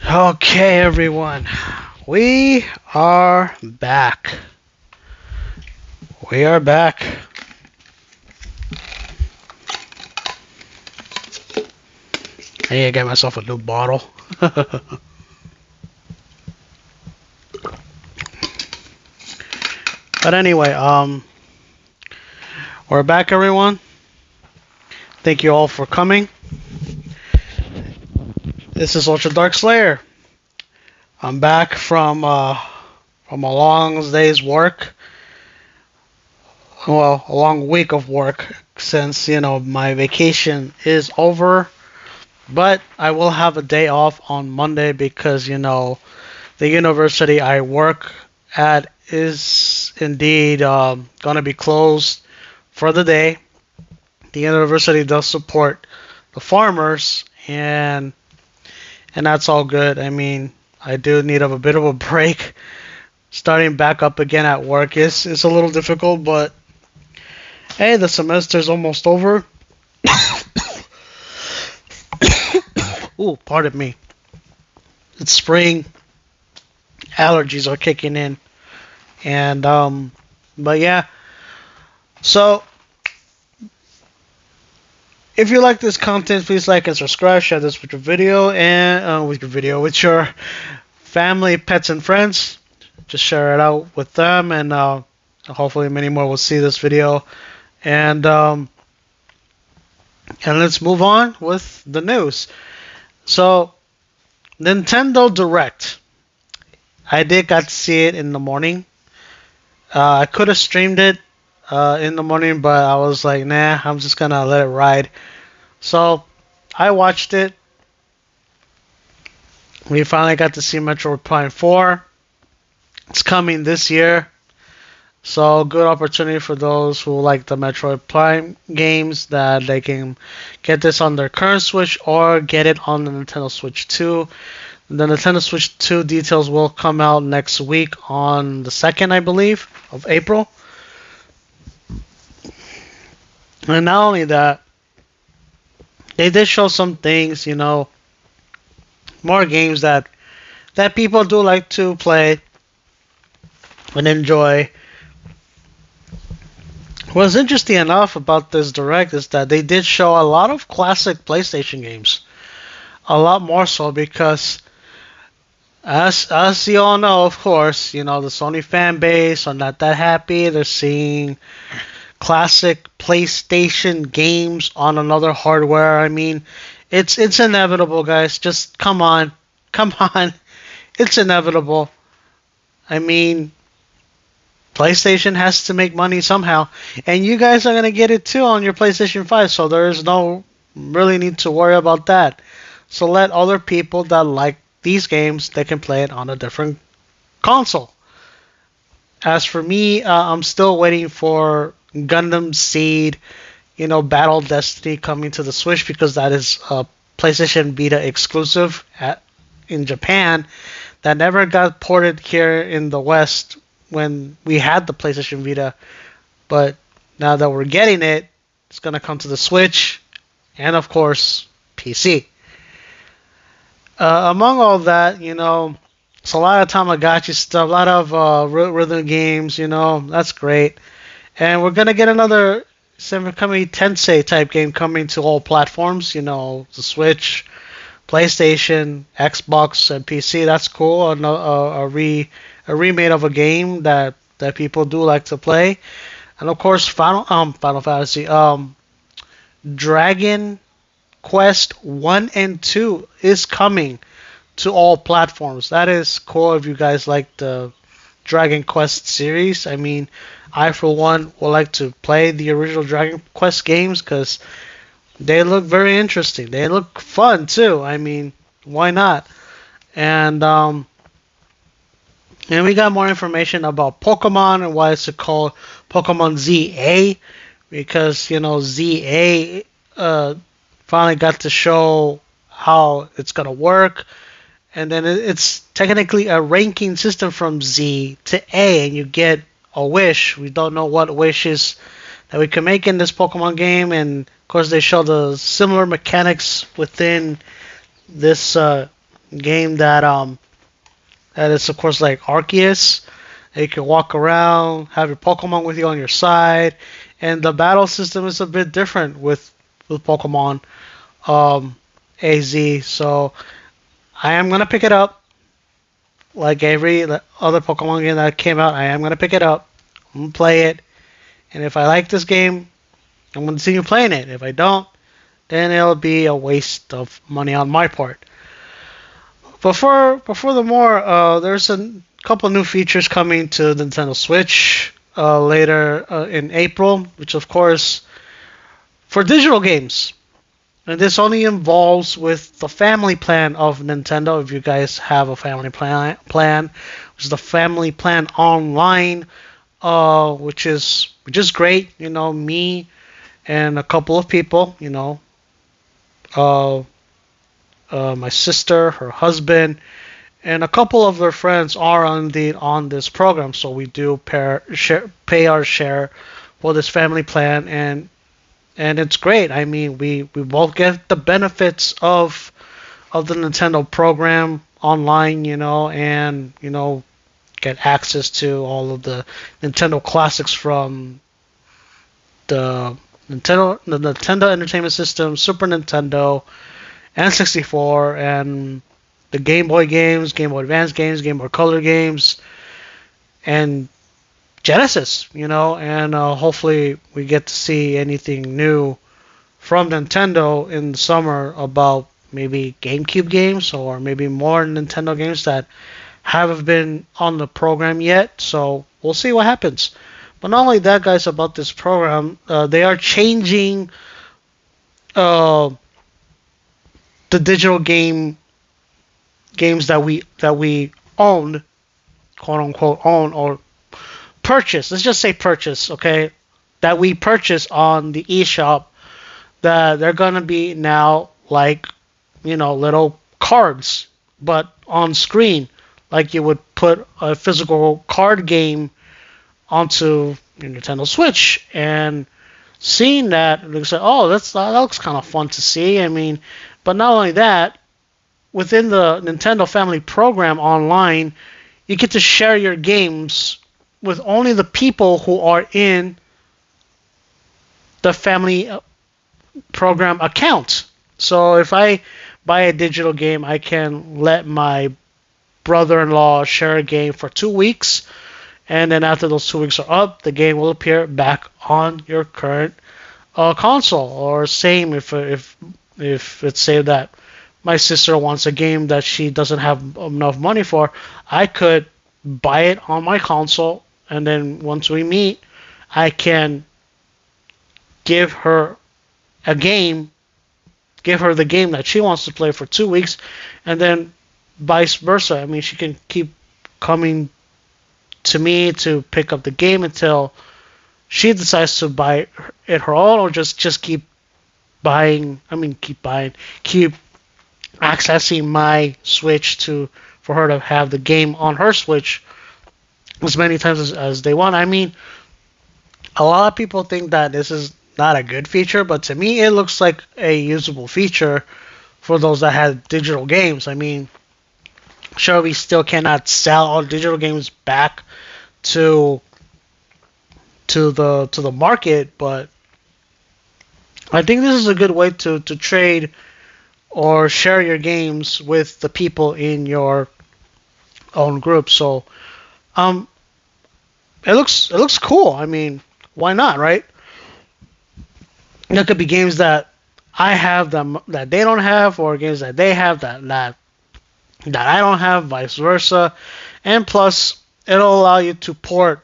Okay, everyone, we are back. We are back. I need to get myself a new bottle. But anyway, we're back, everyone. Thank you all for coming. This is Ultra Dark Slayer. I'm back from a long day's work. Well, a long week of work since my vacation is over. But I will have a day off on Monday because the university I work at is indeed going to be closed for the day. The university does support the farmers, and that's all good. I mean, I do need a bit of a break. Starting back up again at work is a little difficult, but hey, the semester's almost over. Ooh, pardon me. It's spring. Allergies are kicking in. And but yeah. So if you like this content, please like and subscribe, share this with your video and with your family, pets and friends. Just share it out with them, and hopefully many more will see this video. And let's move on with the news. So, Nintendo Direct. I did got to see it in the morning. I could have streamed it in the morning, but I was like, nah, I'm just gonna let it ride. So, I watched it. We finally got to see Metroid Prime 4. It's coming this year. So, good opportunity for those who like the Metroid Prime games that they can get this on their current Switch or get it on the Nintendo Switch 2. The Nintendo Switch 2 details will come out next week on the 2nd, I believe, of April. And not only that, they did show some things, more games that people do like to play and enjoy. What's interesting enough about this Direct is that they did show a lot of classic PlayStation games. A lot more so because, as you all know, of course, the Sony fan base are not that happy. They're seeing classic PlayStation games on another hardware. I mean, it's inevitable, guys. Just come on. It's inevitable. I mean, PlayStation has to make money somehow, and you guys are gonna get it too on your PlayStation 5. So there's no really need to worry about that. So let other people that like these games, they can play it on a different console. As for me, I'm still waiting for Gundam Seed, Battle Destiny coming to the Switch because that is a PlayStation Vita exclusive in Japan that never got ported here in the West when we had the PlayStation Vita. But now that we're getting it, it's going to come to the Switch and, of course, PC. Among all that, it's a lot of Tamagotchi stuff, a lot of rhythm games, that's great. And we're going to get another Kami Tensei type game coming to all platforms, the Switch, PlayStation, Xbox, and PC. That's cool. A remake of a game that people do like to play. And of course, Final Fantasy, Dragon Quest 1 and 2 is coming to all platforms. That is cool if you guys like the Dragon Quest series. I mean, I for one would like to play the original Dragon Quest games because they look very interesting. They look fun too. I mean, why not? And we got more information about Pokemon and why it's called Pokemon ZA because ZA finally got to show how it's gonna work. And then it's technically a ranking system from Z to A, and you get a wish. We don't know what wishes that we can make in this Pokemon game, and of course they show the similar mechanics within this game that is of course like Arceus. You can walk around, have your Pokemon with you on your side, and the battle system is a bit different with Pokemon AZ. So I am gonna pick it up. Like every other Pokemon game that came out, I am gonna pick it up. I'm gonna play it, and if I like this game, I'm gonna continue playing it. If I don't, then it'll be a waste of money on my part. But furthermore, there's a couple new features coming to Nintendo Switch later in April, which of course for digital games. And this only involves with the family plan of Nintendo. If you guys have a family plan, which is the family plan online, which is great. You know, me and a couple of people. You know, uh, my sister, her husband, and a couple of their friends are on this program. So we do pay our share for this family plan, and it's great. I mean, we both get the benefits of the Nintendo program online, and get access to all of the Nintendo classics from the Nintendo Entertainment System, Super Nintendo, and 64, and the Game Boy games, Game Boy Advance games, Game Boy Color games, and Genesis, and hopefully we get to see anything new from Nintendo in the summer about maybe GameCube games or maybe more Nintendo games that haven't been on the program yet. So we'll see what happens. But not only that, guys, about this program, they are changing uh, the digital games that we own, quote unquote, own or purchase. Let's just say purchase, okay? That we purchase on the eShop. That they're gonna be now like little cards, but on screen, like you would put a physical card game onto your Nintendo Switch, and seeing that, they say, "Oh, that looks kind of fun to see." I mean, but not only that, within the Nintendo Family Program online, you get to share your games with only the people who are in the Family Program account. So if I buy a digital game, I can let my brother-in-law share a game for 2 weeks, and then after those 2 weeks are up, the game will appear back on your current console. Or same if it's say that my sister wants a game that she doesn't have enough money for, I could buy it on my console, and then once we meet, I can give her a game, give her the game that she wants to play for 2 weeks, and then vice versa. I mean, she can keep coming to me to pick up the game until she decides to buy it her own, or just keep buying. I mean, keep accessing my Switch for her to have the game on her Switch as many times as they want. I mean, a lot of people think that this is not a good feature, but to me, it looks like a usable feature for those that have digital games. I mean, sure, we still cannot sell all digital games back to the market, but I think this is a good way to trade or share your games with the people in your own group. So, um, it looks cool. I mean, why not, right? There could be games that I have that they don't have, or games that they have that I don't have, vice versa. And plus, it'll allow you to port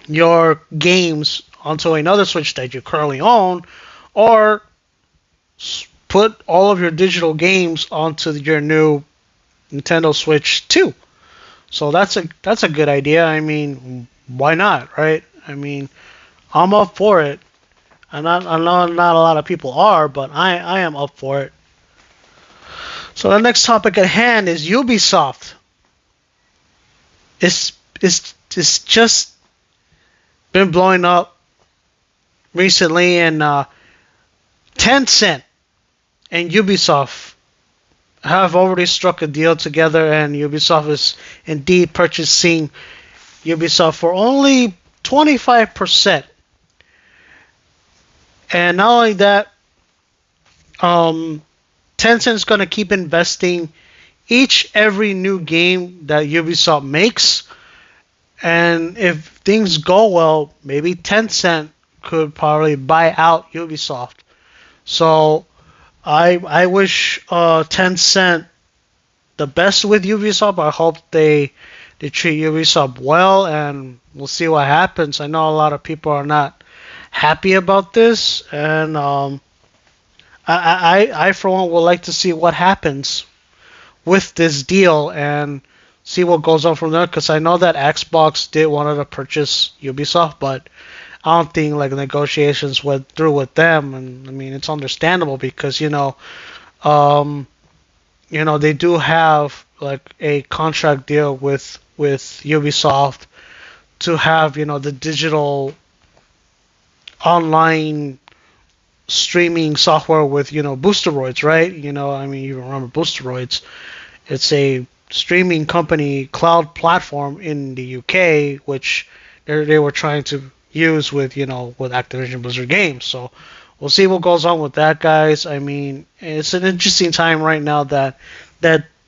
your games onto another Switch that you currently own, or put all of your digital games onto your new Nintendo Switch 2. So that's a good idea. I mean, why not, right? I mean, I'm up for it. I know not a lot of people are, but I am up for it. So the next topic at hand is Ubisoft. It's just been blowing up recently, and Tencent and Ubisoft have already struck a deal together, and Ubisoft is indeed purchasing Ubisoft for only 25%. And not only that, um, Tencent's going to keep investing every new game that Ubisoft makes. And if things go well, maybe Tencent could probably buy out Ubisoft. So I wish Tencent the best with Ubisoft. I hope they treat Ubisoft well, and we'll see what happens. I know a lot of people are not happy about this, and I for one would like to see what happens with this deal and see what goes on from there. Because I know that Xbox did want to purchase Ubisoft, but I don't think like negotiations went through with them. And I mean, it's understandable because um, they do have like a contract deal with Ubisoft to have the digital online streaming software with Boosteroids, right? I mean, you remember Boosteroids? It's a streaming company cloud platform in the UK, which they were trying to use with with Activision Blizzard games. So we'll see what goes on with that, guys. I mean, it's an interesting time right now that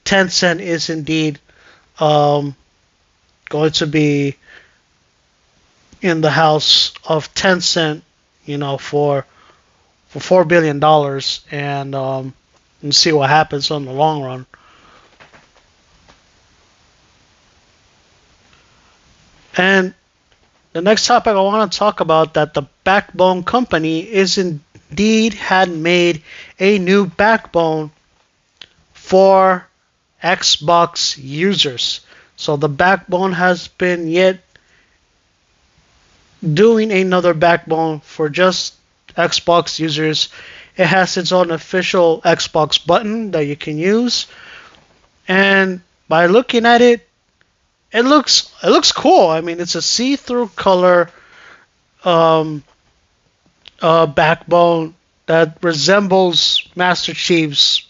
Tencent is indeed um, going to be in the house of Tencent, for $4 billion, and see what happens on the long run. And the next topic I want to talk about that the Backbone company is indeed had made a new backbone for Xbox users. So the Backbone has been yet doing another backbone for just Xbox users. It has its own official Xbox button that you can use, and by looking at it, it looks cool. I mean, it's a see-through color um, backbone that resembles Master Chief's,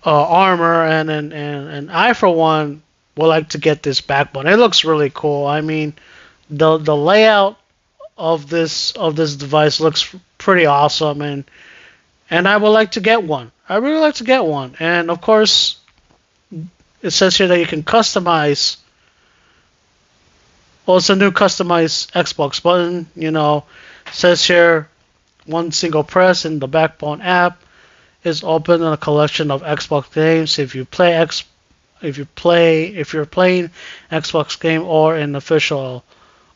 armor, and I for one would like to get this backbone. It looks really cool. I mean, the layout of this device looks pretty awesome, and I would like to get one. I really like to get one, and of course, it says here that you can customize. Well, it's a new customized Xbox button. It says here one single press in the Backbone app is open in a collection of Xbox games. If you're playing Xbox game or an official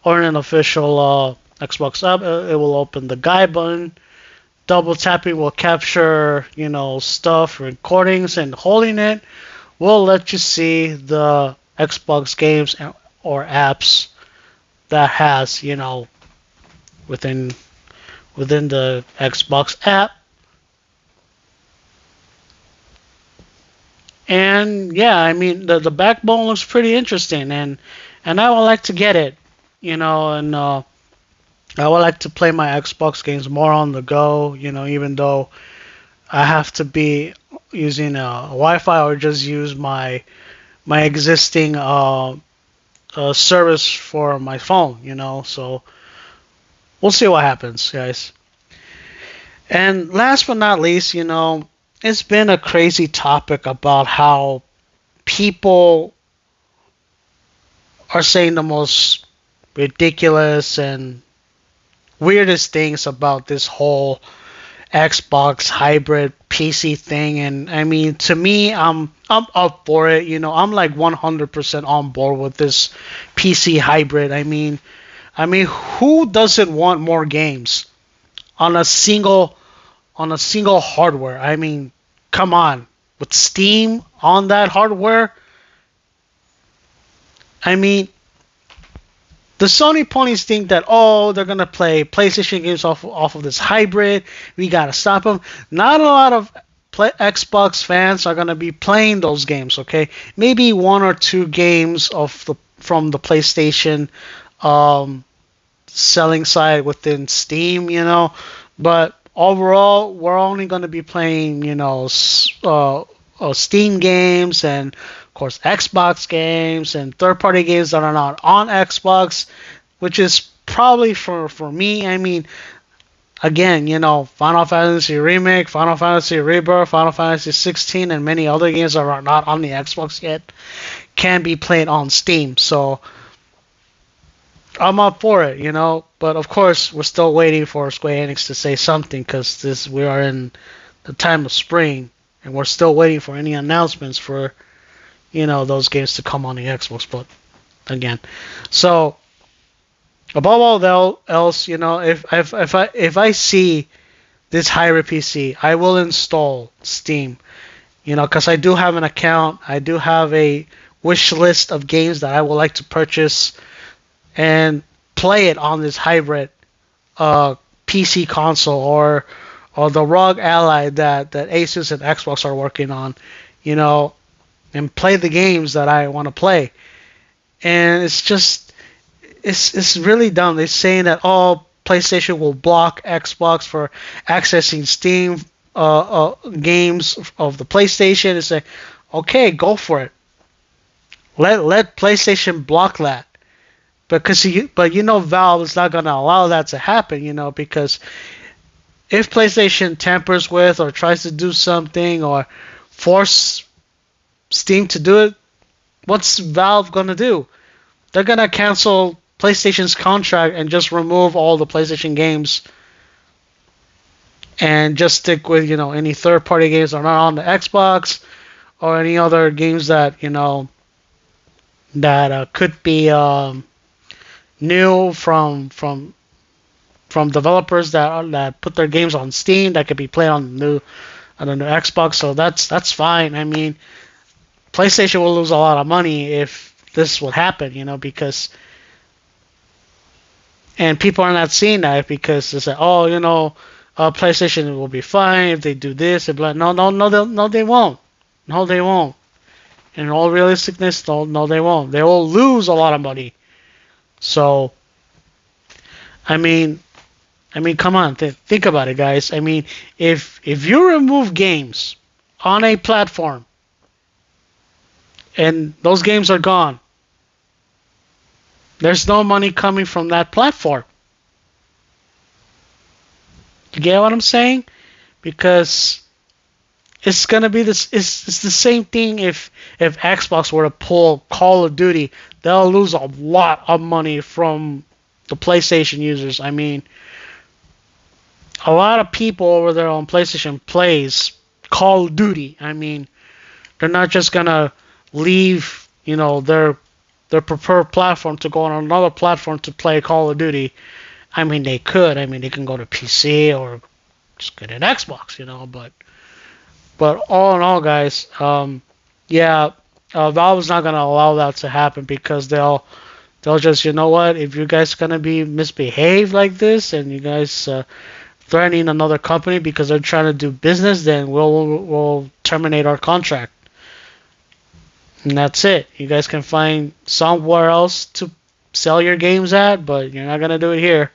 Xbox app, it will open the guide button. Double tapping will capture, stuff, recordings, and holding it will let you see the Xbox games or apps that has, within the Xbox app. And yeah, I mean the backbone looks pretty interesting, and I would like to get it, and I would like to play my Xbox games more on the go, even though I have to be using Wi-Fi or just use my existing service for my phone, So we'll see what happens, guys. And last but not least, it's been a crazy topic about how people are saying the most ridiculous and weirdest things about this whole Xbox hybrid PC thing. And I mean, to me, I'm up for it. I'm like 100% on board with this PC hybrid. I mean, who doesn't want more games on a single hardware? I mean, come on, with Steam on that hardware. I mean, the Sony ponies think that they're gonna play PlayStation games off of this hybrid. We gotta stop them. Not a lot of Xbox fans are gonna be playing those games. Okay, maybe one or two games from the PlayStation selling side within Steam. But overall, we're only going to be playing, Steam games and, of course, Xbox games and third-party games that are not on Xbox, which is probably for me. I mean, again, Final Fantasy Remake, Final Fantasy Rebirth, Final Fantasy 16, and many other games that are not on the Xbox yet can be played on Steam. So I'm up for it, But of course, we're still waiting for Square Enix to say something because we are in the time of spring, and we're still waiting for any announcements for those games to come on the Xbox. But again, so above all else, if I see this hybrid PC, I will install Steam, because I do have an account, I do have a wish list of games that I would like to purchase and play it on this hybrid PC console or the ROG Ally that Asus and Xbox are working on, and play the games that I want to play. And it's just it's really dumb. They're saying that PlayStation will block Xbox for accessing Steam games of the PlayStation. It's like, okay, go for it. Let PlayStation block that. But Valve is not going to allow that to happen, because if PlayStation tampers with or tries to do something or force Steam to do it, what's Valve going to do? They're going to cancel PlayStation's contract and just remove all the PlayStation games and just stick with, any third-party games that are not on the Xbox or any other games that, that could be new from developers that put their games on Steam that could be played on the new Xbox. So that's fine. I mean, PlayStation will lose a lot of money if this would happen, because and people are not seeing that because they say, PlayStation will be fine if they do this and blah. No, they won't. No, they won't. In all realisticness, no, they won't. They will lose a lot of money. So, I mean, come on, think about it, guys. I mean, if you remove games on a platform and those games are gone, there's no money coming from that platform. You get what I'm saying? Because it's gonna be this. It's the same thing if Xbox were to pull Call of Duty, they'll lose a lot of money from the PlayStation users. I mean, a lot of people over there on PlayStation plays Call of Duty. I mean, they're not just gonna leave, their preferred platform to go on another platform to play Call of Duty. I mean, they could. I mean, they can go to PC or just get an Xbox, But all in all, guys, Valve's not gonna allow that to happen because they'll just, if you guys gonna be misbehaved like this and you guys threatening another company because they're trying to do business, then we'll terminate our contract. And that's it. You guys can find somewhere else to sell your games at, but you're not gonna do it here.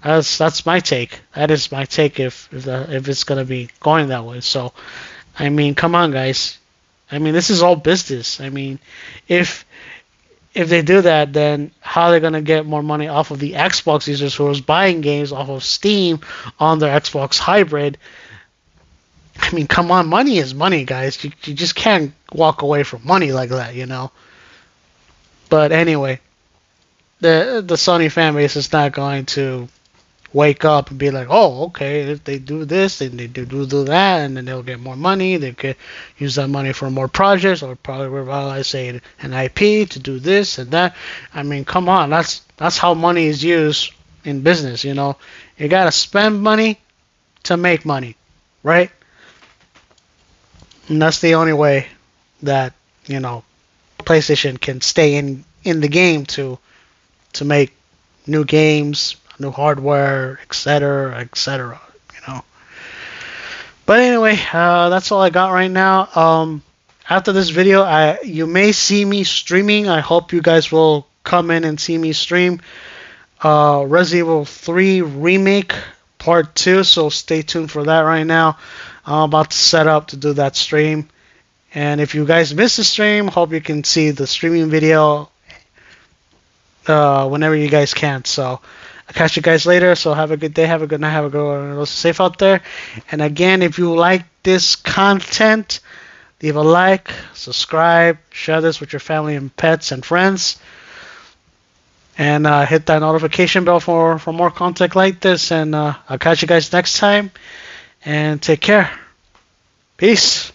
That's my take. That is my take if it's gonna be going that way. So, I mean, come on, guys. I mean, this is all business. I mean, if they do that, then how are they gonna get more money off of the Xbox users who are buying games off of Steam on their Xbox hybrid? I mean, come on, money is money, guys. You just can't walk away from money like that, But anyway, the Sony fan base is not going to wake up and be like, oh, okay, if they do this, then they do that, and then they'll get more money. They could use that money for more projects, or probably revitalize, say, an IP to do this and that. I mean, come on, that's how money is used in business. You gotta spend money to make money, right? And that's the only way that PlayStation can stay in the game to make new games, new hardware, etc., etc. But anyway, that's all I got right now. After this video, you may see me streaming. I hope you guys will come in and see me stream Resident Evil 3 Remake part 2, so stay tuned for that right now. I'm about to set up to do that stream. And if you guys missed the stream, hope you can see the streaming video whenever you guys can. So I'll catch you guys later. So have a good day, have a good night, have a good one. Safe out there. And again, if you like this content, leave a like, subscribe, share this with your family and pets and friends. And hit that notification bell for more content like this. And I'll catch you guys next time. And take care. Peace.